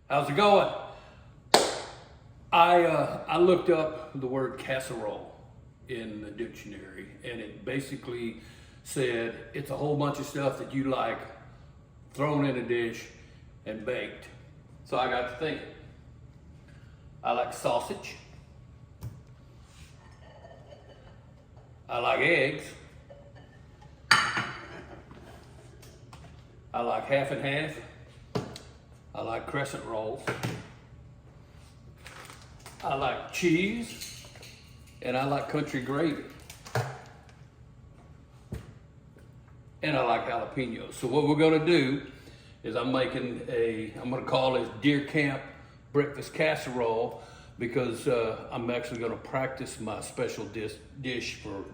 How's it going? I looked up the word casserole in the dictionary, and it basically said it's a whole bunch of stuff that you like thrown in a dish and baked. So I got to thinking. I like sausage. I like eggs. I like half and half. I like crescent rolls. I like cheese, and I like country gravy. And I like jalapenos. So what we're gonna do is I'm gonna call this Deer Camp Breakfast Casserole because I'm actually gonna practice my special dish for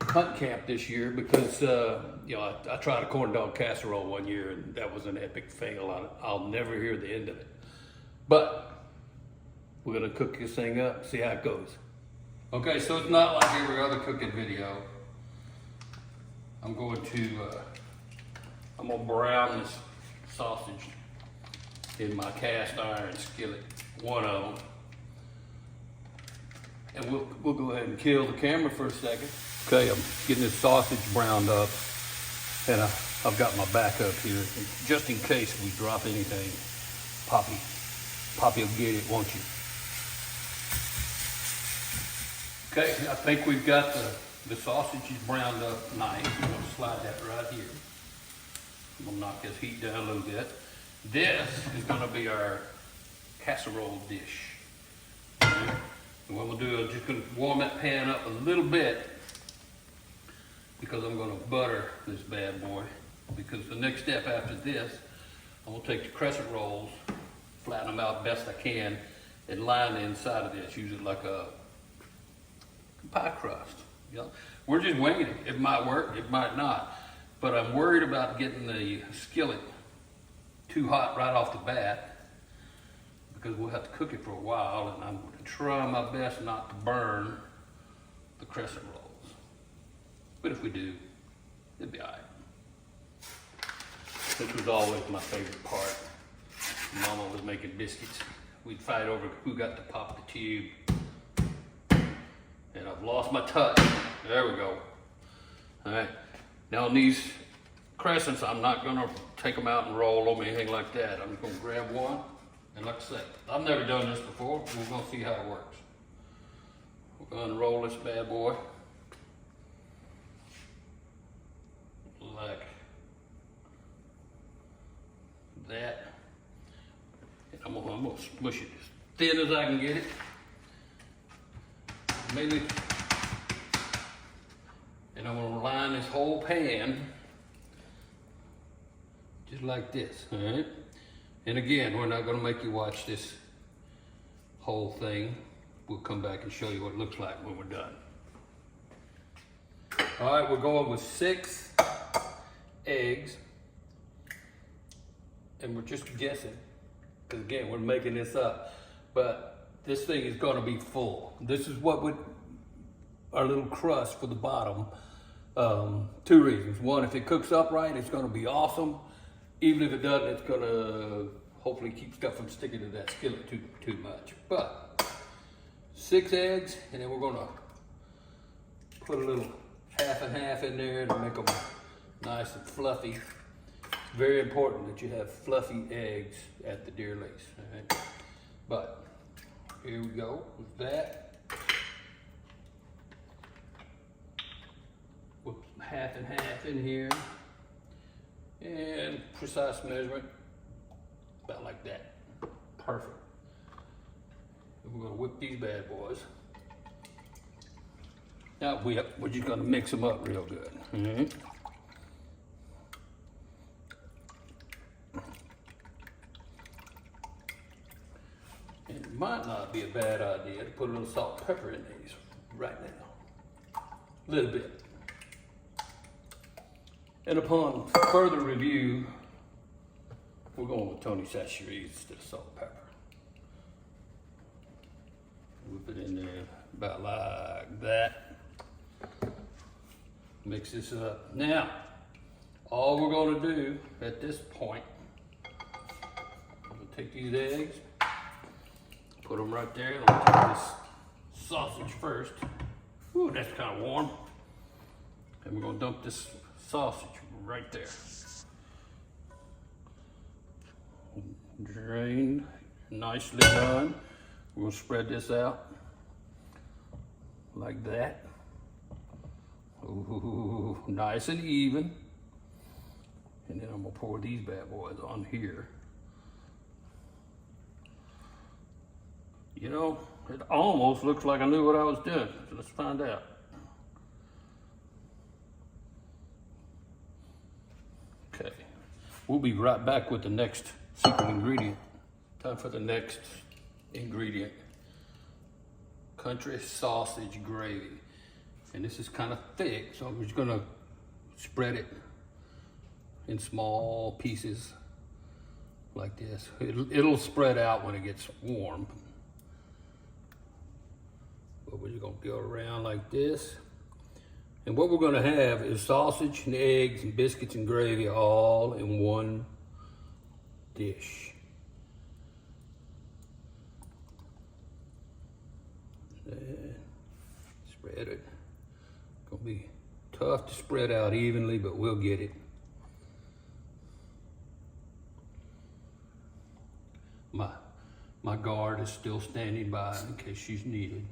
hunt camp this year because I tried a corn dog casserole one year and that was an epic fail. I'll never hear the end of it. But we're gonna cook this thing up, see how it goes. Okay, so it's not like every other cooking video. I'm gonna brown this sausage in my cast iron skillet, one of them. And we'll go ahead and kill the camera for a second. Okay, I'm getting this sausage browned up, and I've got my backup here, just in case we drop anything. Poppy will get it, won't you? Okay, I think we've got the sausages browned up nice. I'm gonna slide that right here. I'm gonna knock this heat down a little bit. This is gonna be our casserole dish. Okay. And what we'll do is just gonna warm that pan up a little bit because I'm gonna butter this bad boy. Because the next step after this, I'm gonna take the crescent rolls, flatten them out best I can, and line the inside of this, use it like a pie crust. You know? We're just winging it. It might work, it might not. But I'm worried about getting the skillet too hot right off the bat because we'll have to cook it for a while, and I'm going to try my best not to burn the crescent rolls. But if we do, it'll be all right. This was always my favorite part. Mama was making biscuits. We'd fight over who got to pop the tube. And I've lost my touch. There we go. All right. Now on these crescents, I'm not gonna take them out and roll them or anything like that. I'm just gonna grab one. And like I said, I've never done this before. We're gonna see how it works. We're gonna unroll this bad boy. Like that. And I'm gonna smush it as thin as I can get it. Maybe, and I'm gonna line this whole pan just like this, all right? And again, we're not gonna make you watch this whole thing. We'll come back and show you what it looks like when we're done. All right, we're going with 6 eggs. And we're just guessing, because again, we're making this up. But this thing is gonna be full. This is what would, our little crust for the bottom. 2 reasons. One, if it cooks up right, it's gonna be awesome. Even if it doesn't, it's gonna hopefully keep stuff from sticking to that skillet too much. But 6 eggs, and then we're gonna put a little half and half in there to make them nice and fluffy. It's very important that you have fluffy eggs at the deer lace, all right? But here we go with that. Put half and half in here. And precise measurement, about like that. Perfect. And we're gonna whip these bad boys. Now we're just gonna mix them up real good. Mm-hmm. It might not be a bad idea to put a little salt and pepper in these right now. A little bit. And upon further review, we're going with Tony Chachere's instead of salt and pepper. Whip it in there about like that. Mix this up. Now, all we're gonna do at this point, take these eggs, put them right there. I'm gonna take this sausage first. Ooh, that's kind of warm. And we're gonna dump this sausage right there. Drained, nicely done. We're gonna spread this out like that. Ooh, nice and even. And then I'm gonna pour these bad boys on here. You know, it almost looks like I knew what I was doing. So let's find out. Okay, we'll be right back with the next secret ingredient. Time for the next ingredient. Country sausage gravy. And this is kind of thick, so I'm just gonna spread it in small pieces like this. It'll spread out when it gets warm. But we're just gonna go around like this. And what we're gonna have is sausage and eggs and biscuits and gravy all in one dish. And spread it. Gonna be tough to spread out evenly, but we'll get it. My guard is still standing by in case she's needed.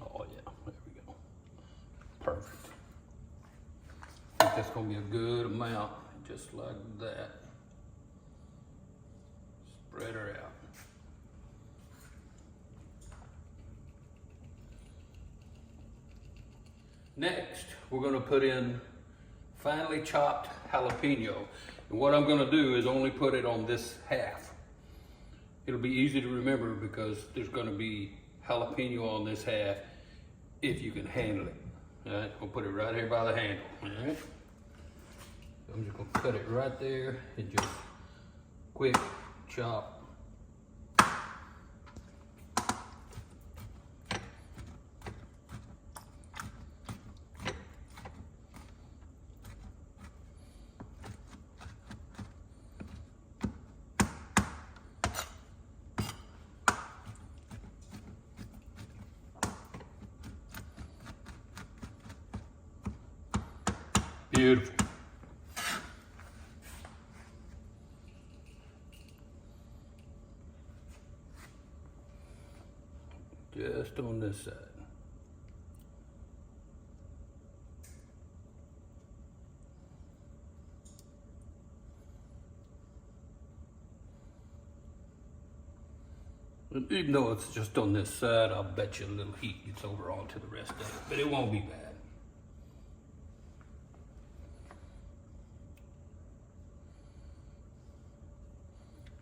Oh yeah, there we go. Perfect. I think that's gonna be a good amount, just like that. Spread her out. Next, we're gonna put in finely chopped jalapeno. And what I'm gonna do is only put it on this half. It'll be easy to remember because there's gonna be jalapeno on this half if you can handle it. All right, we'll put it right here by the handle, all right? So I'm just gonna cut it right there and just quick chop. Beautiful. Just on this side. And even though it's just on this side, I'll bet you a little heat gets over onto the rest of it, but it won't be bad.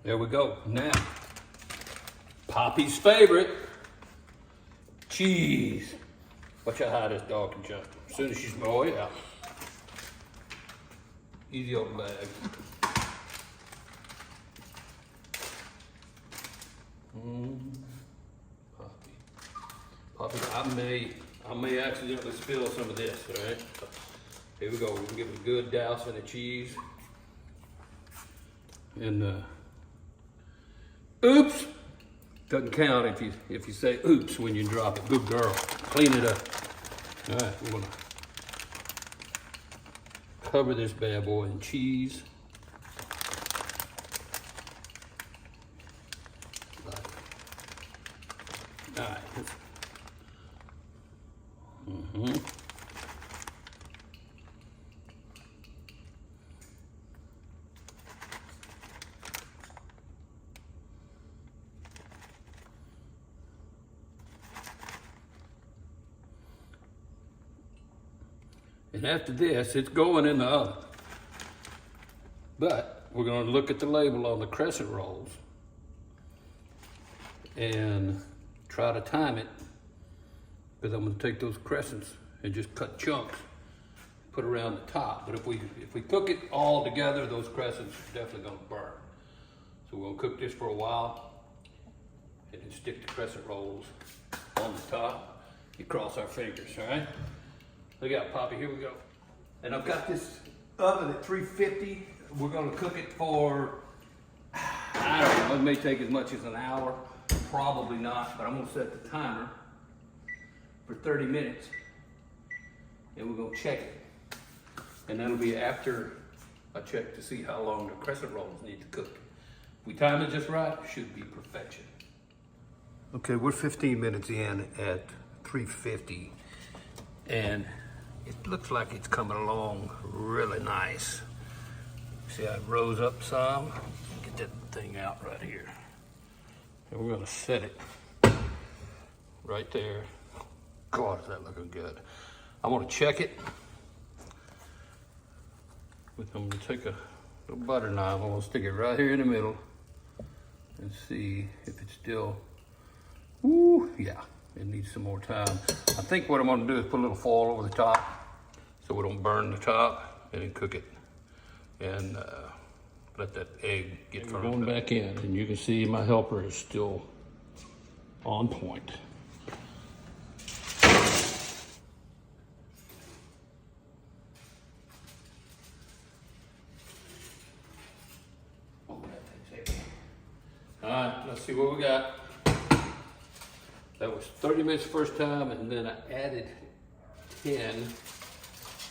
There we go. Now, Poppy's favorite, cheese. Watch out how this dog can jump. As soon as she's, oh yeah. Easy old bag. Poppy, I may accidentally spill some of this, all right? So, here we go. We're gonna give it a good douse in the cheese. And oops, doesn't count if you say oops when you drop it. Good girl, clean it up. All right, we're gonna cover this bad boy in cheese. All right. And after this, it's going in the oven. But we're going to look at the label on the crescent rolls and try to time it, because I'm going to take those crescents and just cut chunks, put around the top. But if we cook it all together, those crescents are definitely going to burn. So we're going to cook this for a while and then stick the crescent rolls on the top. You cross our fingers, all right? Look out, Poppy, here we go. And I've got this oven at 350. We're gonna cook it for, I don't know, it may take as much as an hour. Probably not, but I'm gonna set the timer for 30 minutes. And we're gonna check it. And that'll be after I check to see how long the crescent rolls need to cook. If we time it just right, it should be perfection. Okay, we're 15 minutes in at 350. And it looks like it's coming along really nice. See how it rose up some? Get that thing out right here. And we're gonna set it right there. God, is that looking good. I'm gonna check it. I'm gonna take a little butter knife. I'm gonna stick it right here in the middle and see if it's still, ooh, yeah, it needs some more time. I think what I'm gonna do is put a little foil over the top so we don't burn the top, and then cook it and let that egg get firm. We're going back in, and you can see my helper is still on point. All right, let's see what we got. That was 30 minutes the first time, and then I added 10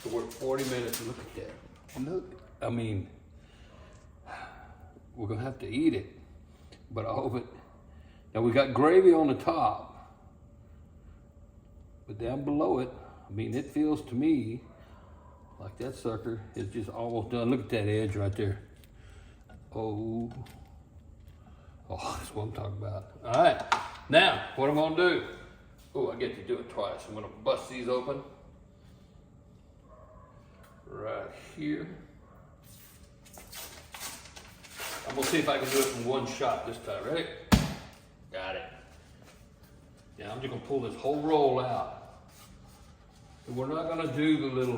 to work 40 minutes. Look at that. Look, I mean, we're gonna have to eat it, but all of it. Now we got gravy on the top, but down below it, I mean, it feels to me like that sucker is just almost done. Look at that edge right there. Oh, that's what I'm talking about. All right, now what I'm gonna do, oh, I get to do it twice. I'm gonna bust these open right here. I'm gonna see if I can do it in one shot this time. Ready? Got it. Now I'm just gonna pull this whole roll out. And we're not gonna do the little,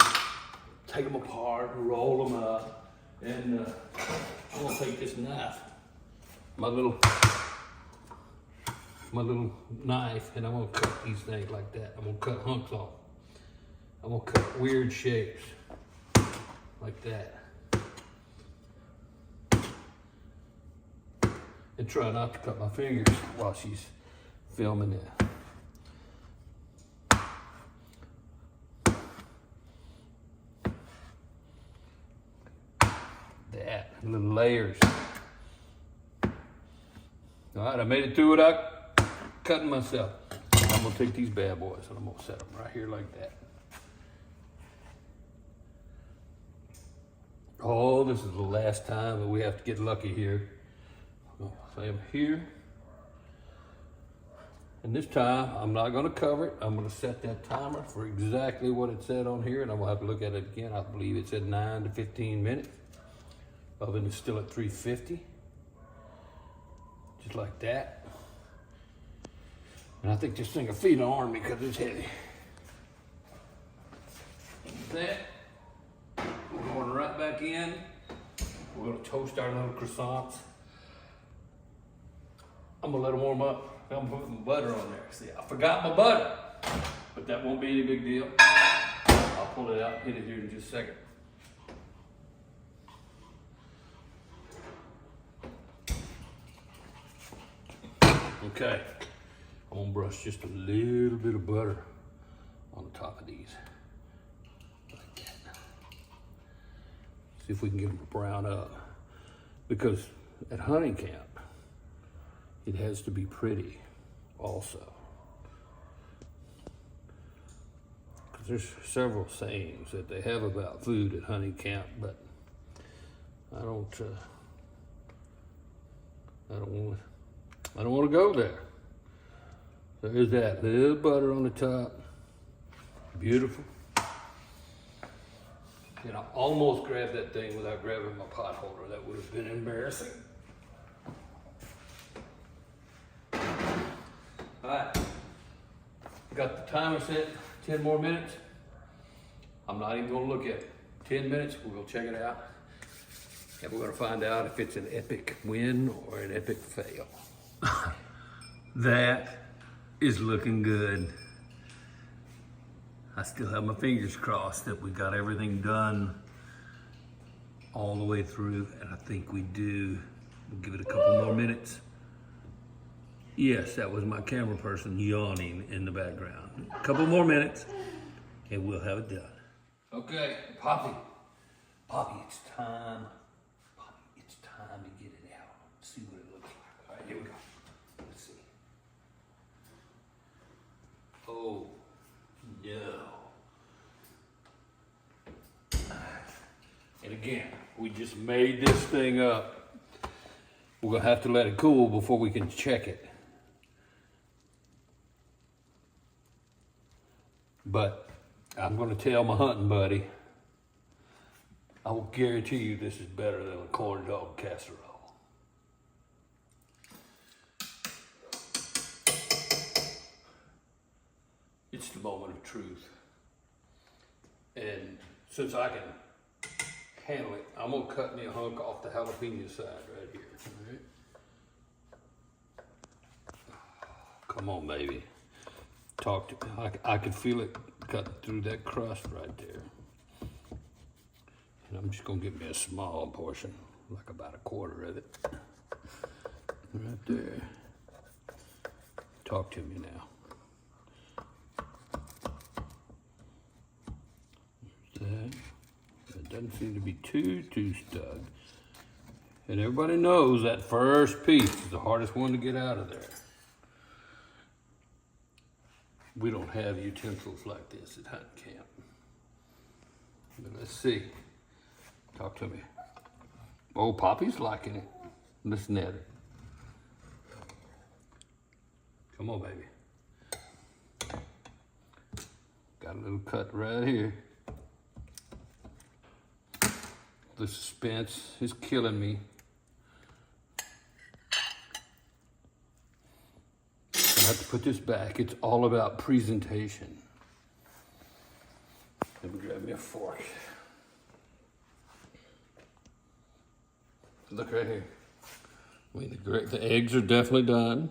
take them apart, roll them up, and I'm gonna take this knife, my little knife, and I'm gonna cut these things like that. I'm gonna cut hunks off. I'm gonna cut weird shapes like that. And try not to cut my fingers while she's filming it. That, little layers. All right, I made it through without cutting myself. I'm gonna take these bad boys and I'm gonna set them right here like that. Oh, this is the last time that we have to get lucky here. So I'm here. And this time, I'm not gonna cover it. I'm gonna set that timer for exactly what it said on here, and I'm gonna have to look at it again. I believe it said 9 to 15 minutes. Oven is still at 350. Just like that. And I think this thing will feed on me because it's heavy. That. We're going right back in. We're gonna toast our little croissants. I'm gonna let them warm up. I'm putting butter on there. See, I forgot my butter, but that won't be any big deal. I'll pull it out and hit it here in just a second. Okay, I'm gonna brush just a little bit of butter on the top of these. Like that. See if we can get them to brown up. Because at hunting camp, it has to be pretty also. Because there's several sayings that they have about food at hunting camp, but I don't want to go there. So there's that little butter on the top. Beautiful. And I almost grabbed that thing without grabbing my pot holder. That would have been embarrassing. All right, got the timer set, 10 more minutes. I'm not even gonna look at it. 10 minutes, we're gonna check it out. And we're gonna find out if it's an epic win or an epic fail. That is looking good. I still have my fingers crossed that we got everything done all the way through, and I think we do. We'll give it a couple more minutes. Yes, that was my camera person yawning in the background. A couple more minutes, and we'll have it done. Okay, Poppy, it's time. Poppy, it's time to get it out. See what it looks like. All right, here we go. Let's see. Oh, no. And again, we just made this thing up. We're gonna have to let it cool before we can check it. But I'm gonna tell my hunting buddy, I will guarantee you this is better than a corn dog casserole. It's the moment of truth. And since I can handle it, I'm gonna cut me a hunk off the jalapeno side right here. All right. Come on, baby. Talk to me. I can feel it cutting through that crust right there. And I'm just gonna get me a small portion, like about a quarter of it. Right there. Talk to me now. There's that. It doesn't seem to be too stuck. And everybody knows that first piece is the hardest one to get out of there. We don't have utensils like this at hunting camp. But let's see. Talk to me. Oh, Poppy's liking it. Listen at her. Come on, baby. Got a little cut right here. The suspense is killing me. I have to put this back. It's all about presentation. Let me grab me a fork. Look right here. I mean, the eggs are definitely done.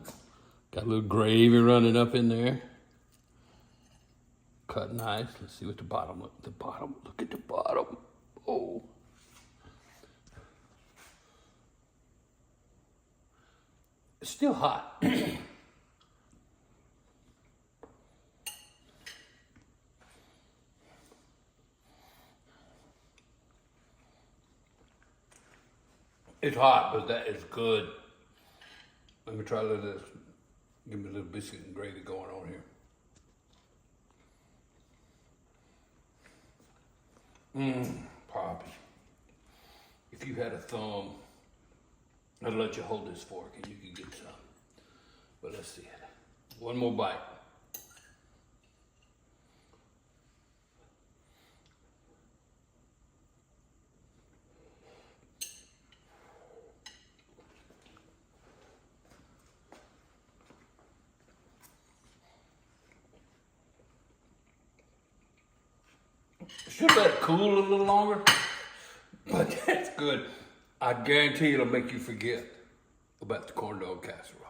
Got a little gravy running up in there. Cut nice. Let's see what the bottom. Look at the bottom. Oh. It's still hot. It's hot, but that is good. Let me try a little of this. Give me a little biscuit and gravy going on here. Poppy. If you had a thumb, I'd let you hold this fork and you could get some. But let's see it. One more bite. Should let it cool a little longer, but that's good. I guarantee it'll make you forget about the corn dog casserole.